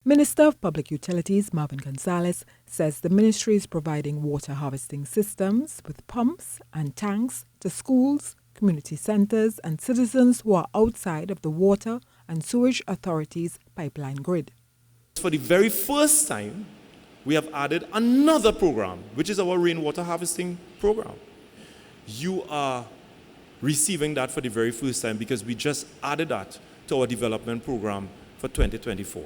Minister of Public Utilities Marvin Gonzales says the ministry is providing water harvesting systems with pumps and tanks to schools, community centres and citizens who are outside of the Water and Sewerage Authority's pipeline grid. For the very first time, we have added another program, which is our rainwater harvesting program. You are receiving that for the very first time because we just added that to our development program for 2024.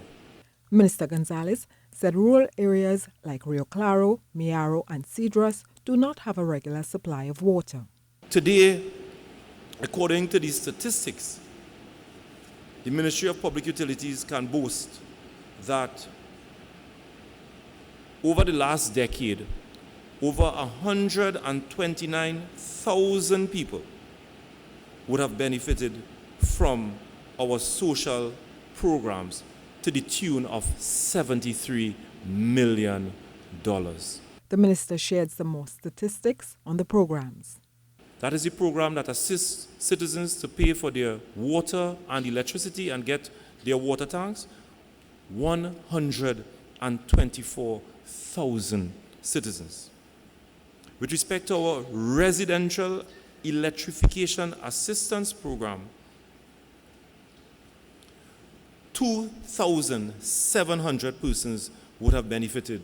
Minister Gonzales said rural areas like Rio Claro, Miaro and Cedros do not have a regular supply of water. Today, according to these statistics, the Ministry of Public Utilities can boast that over the last decade, over 129,000 people would have benefited from our social programs to the tune of $73 million. The minister shared some more statistics on the programs. That is a program that assists citizens to pay for their water and electricity and get their water tanks. 124,000 citizens. With respect to our residential electrification assistance program, 2,700 persons would have benefited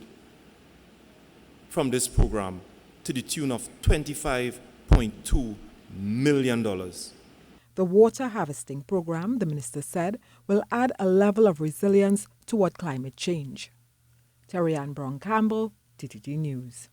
from this program to the tune of $25.2 million. The water harvesting program, the minister said, will add a level of resilience toward climate change. Terry-Ann Browne-Campbell, TTT News.